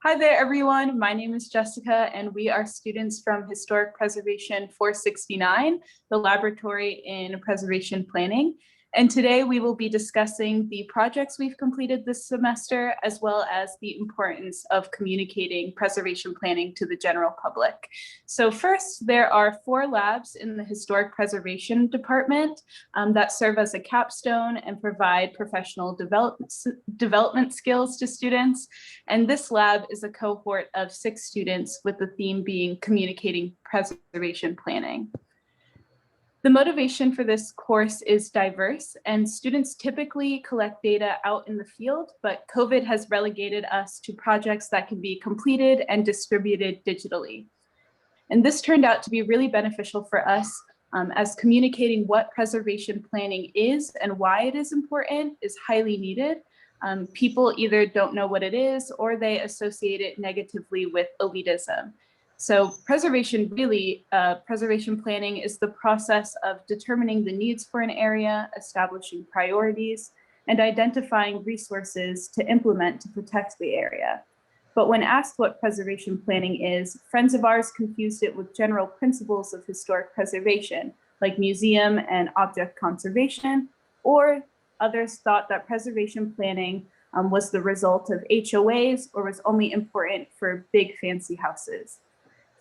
Hi there, everyone. My name is Jessica, and we are students from Historic Preservation 469, the laboratory in preservation planning. And today we will be discussing the projects we've completed this semester, as well as the importance of communicating preservation planning to the general public. So first, there are 4 labs in the Historic Preservation Department that serve as a capstone and provide professional development skills to students. And this lab is a cohort of 6 students with the theme being communicating preservation planning. The motivation for this course is diverse, and students typically collect data out in the field, but COVID has relegated us to projects that can be completed and distributed digitally. And this turned out to be really beneficial for us, as communicating what preservation planning is and why it is important is highly needed. People either don't know what it is or they associate it negatively with elitism. So preservation planning is the process of determining the needs for an area, establishing priorities, and identifying resources to implement to protect the area. But when asked what preservation planning is, friends of ours confused it with general principles of historic preservation, like museum and object conservation, or others thought that preservation planning was the result of HOAs or was only important for big fancy houses.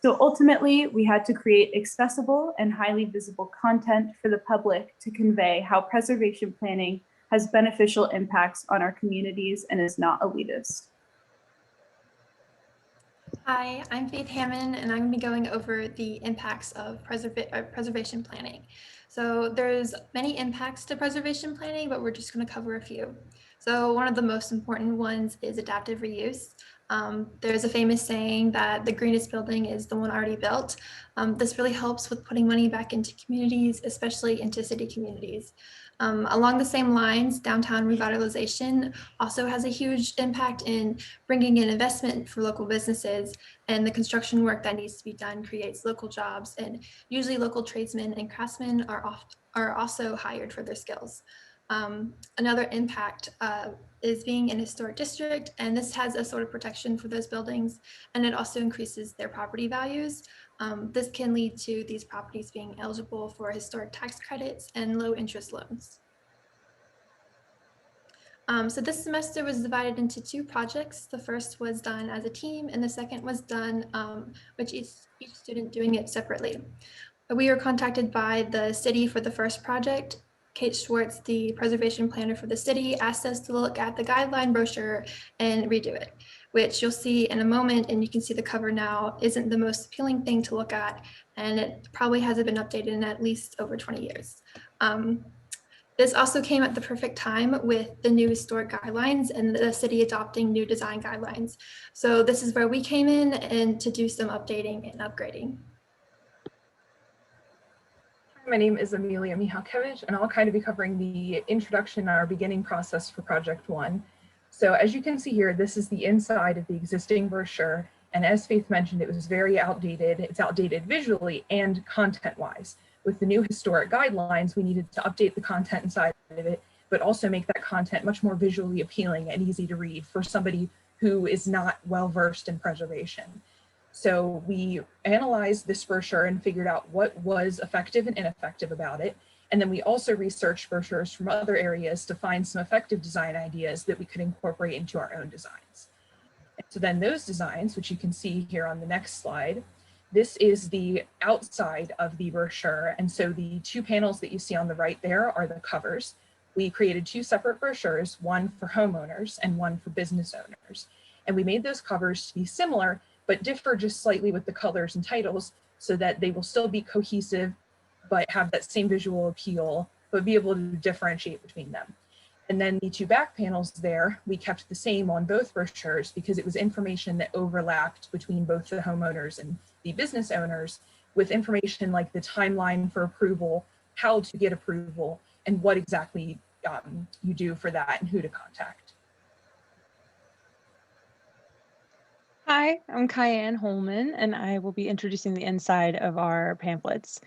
So ultimately, we had to create accessible and highly visible content for the public to convey how preservation planning has beneficial impacts on our communities and is not elitist. Hi, I'm Faith Hammond, and I'm going to be going over the impacts of preservation planning. So there's many impacts to preservation planning, but we're just going to cover a few. So one of the most important ones is adaptive reuse. There's a famous saying that the greenest building is the one already built. This really helps with putting money back into communities, especially into city communities. Along the same lines, downtown revitalization also has a huge impact in bringing in investment for local businesses, and the construction work that needs to be done creates local jobs, and usually local tradesmen and craftsmen are also hired for their skills. Another impact is being in a historic district, and this has a sort of protection for those buildings, and it also increases their property values. This can lead to these properties being eligible for historic tax credits and low interest loans. So this semester was divided into 2 projects. The first was done as a team, and the second was done with each student doing it separately. We were contacted by the city for the first project. Kate Schwartz, the preservation planner for the city, asked us to look at the guideline brochure and redo it, which you'll see in a moment, and you can see the cover now isn't the most appealing thing to look at, and it probably hasn't been updated in at least over 20 years. This also came at the perfect time with the new historic guidelines and the city adopting new design guidelines. So this is where we came in and to do some updating and upgrading. My name is Amelia Mihalkiewicz, and I'll kind of be covering the introduction, our beginning process for Project 1. So as you can see here, this is the inside of the existing brochure. And as Faith mentioned, it was very outdated. It's outdated visually and content-wise. With the new historic guidelines, we needed to update the content inside of it, but also make that content much more visually appealing and easy to read for somebody who is not well-versed in preservation. So we analyzed this brochure and figured out what was effective and ineffective about it. And then we also researched brochures from other areas to find some effective design ideas that we could incorporate into our own designs. And so then those designs, which you can see here on the next slide, this is the outside of the brochure. And so the 2 panels that you see on the right there are the covers. We created 2 separate brochures, one for homeowners and one for business owners. And we made those covers to be similar, but differ just slightly with the colors and titles so that they will still be cohesive, but have that same visual appeal, but be able to differentiate between them. And then the 2 back panels there, we kept the same on both brochures because it was information that overlapped between both the homeowners and the business owners, with information like the timeline for approval, how to get approval, and what exactly you do for that and who to contact. Hi, I'm Kyanne Holman, and I will be introducing the inside of our pamphlets.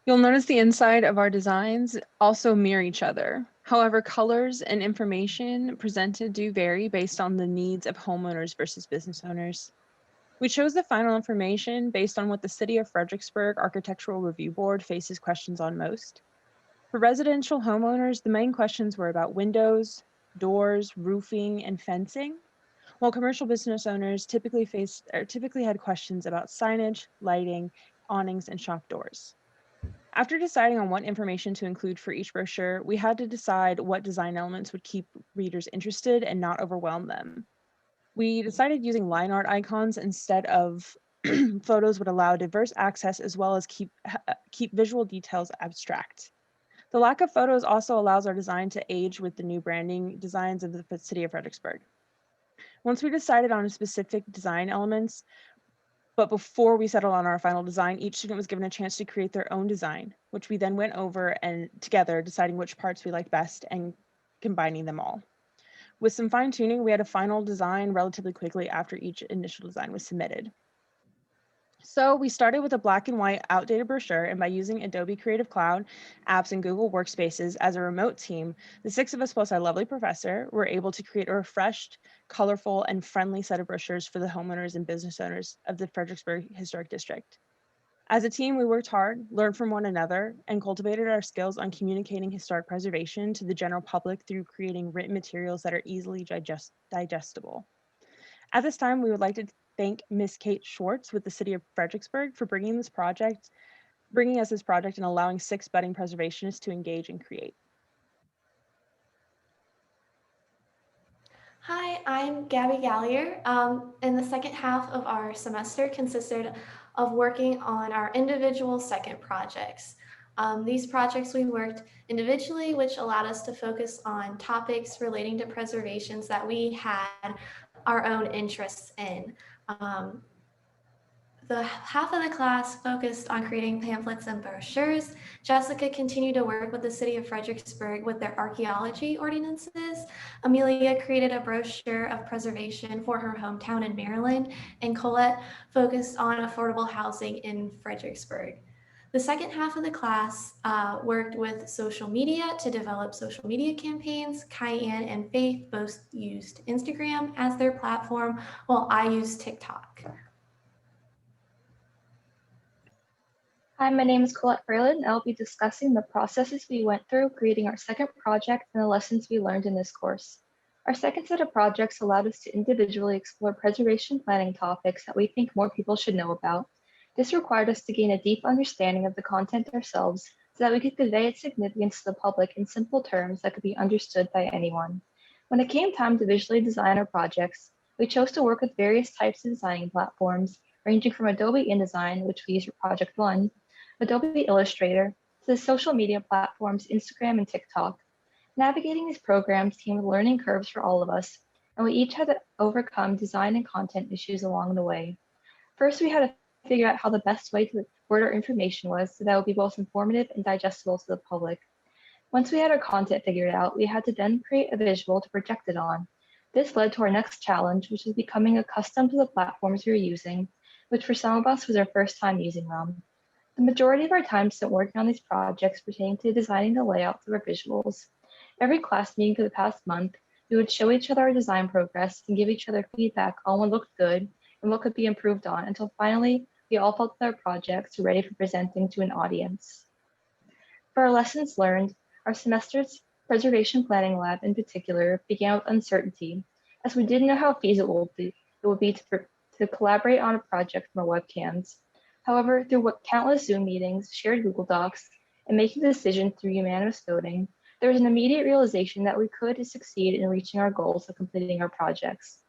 You'll notice the inside of our designs also mirror each other. However, colors and information presented do vary based on the needs of homeowners versus business owners. We chose the final information based on what the City of Fredericksburg Architectural Review Board faces questions on most. For residential homeowners, the main questions were about windows, doors, roofing, and fencing, while commercial business owners typically had questions about signage, lighting, awnings, and shop doors. After deciding on what information to include for each brochure, we had to decide what design elements would keep readers interested and not overwhelm them. We decided using line art icons instead of photos would allow diverse access as well as keep visual details abstract. The lack of photos also allows our design to age with the new branding designs of the City of Fredericksburg. Once we decided on specific design elements, but before we settled on our final design, each student was given a chance to create their own design, which we then went over and together deciding which parts we liked best and combining them all. With some fine tuning, we had a final design relatively quickly after each initial design was submitted. So we started with a black and white outdated brochure, and by using Adobe Creative Cloud apps and Google Workspaces as a remote team, the 6 of us plus our lovely professor were able to create a refreshed, colorful, and friendly set of brochures for the homeowners and business owners of the Fredericksburg Historic District. As a team, we worked hard, learned from one another, and cultivated our skills on communicating historic preservation to the general public through creating written materials that are easily digestible. At this time, we would like to thank Ms. Kate Schwartz with the City of Fredericksburg for bringing us this project and allowing 6 budding preservationists to engage and create. Hi, I'm Gabby Gallier. In the second half of our semester consisted of working on our individual second projects. These projects we worked individually, which allowed us to focus on topics relating to preservations that we had our own interests in. The half of the class focused on creating pamphlets and brochures. Jessica continued to work with the City of Fredericksburg with their archaeology ordinances. Amelia created a brochure of preservation for her hometown in Maryland, and Colette focused on affordable housing in Fredericksburg. The second half of the class worked with social media to develop social media campaigns. Cayenne and Faith both used Instagram as their platform, while I used TikTok. Hi, my name is Colette Fralin, and I'll be discussing the processes we went through creating our second project and the lessons we learned in this course. Our second set of projects allowed us to individually explore preservation planning topics that we think more people should know about. This required us to gain a deep understanding of the content ourselves so that we could convey its significance to the public in simple terms that could be understood by anyone. When it came time to visually design our projects, we chose to work with various types of designing platforms, ranging from Adobe InDesign, which we used for Project 1, Adobe Illustrator, to the social media platforms Instagram and TikTok. Navigating these programs came with learning curves for all of us, and we each had to overcome design and content issues along the way. First, we had to figure out how the best way to word our information was so that it would be both informative and digestible to the public. Once we had our content figured out, we had to then create a visual to project it on. This led to our next challenge, which was becoming accustomed to the platforms we were using, which for some of us was our first time using them. The majority of our time spent working on these projects pertaining to designing the layouts of our visuals. Every class meeting for the past month, we would show each other our design progress and give each other feedback on what looked good and what could be improved on until finally we all felt that our projects were ready for presenting to an audience. For our lessons learned, our semester's preservation planning lab in particular began with uncertainty, as we didn't know how feasible it would be to collaborate on a project from our webcams. However, through countless Zoom meetings, shared Google Docs, and making decisions through unanimous voting, there was an immediate realization that we could succeed in reaching our goals of completing our projects.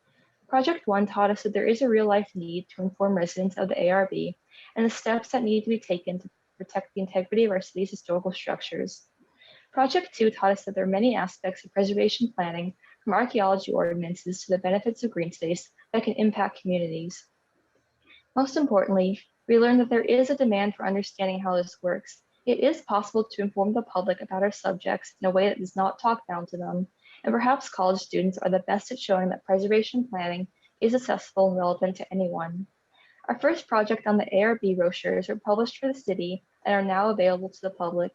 Project 1 taught us that there is a real-life need to inform residents of the ARB and the steps that need to be taken to protect the integrity of our city's historical structures. Project 2 taught us that there are many aspects of preservation planning, from archaeology ordinances to the benefits of green space, that can impact communities. Most importantly, we learned that there is a demand for understanding how this works. It is possible to inform the public about our subjects in a way that does not talk down to them, and perhaps college students are the best at showing that preservation planning is accessible and relevant to anyone. Our first project on the ARB brochures were published for the city and are now available to the public.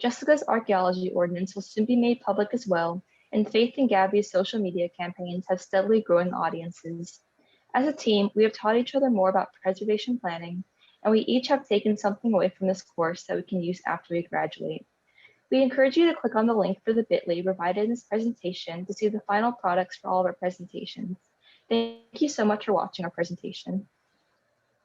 Jessica's archaeology ordinance will soon be made public as well, and Faith and Gabby's social media campaigns have steadily growing audiences. As a team, we have taught each other more about preservation planning, and we each have taken something away from this course that we can use after we graduate. We encourage you to click on the link for the bit.ly provided in this presentation to see the final products for all of our presentations. Thank you so much for watching our presentation.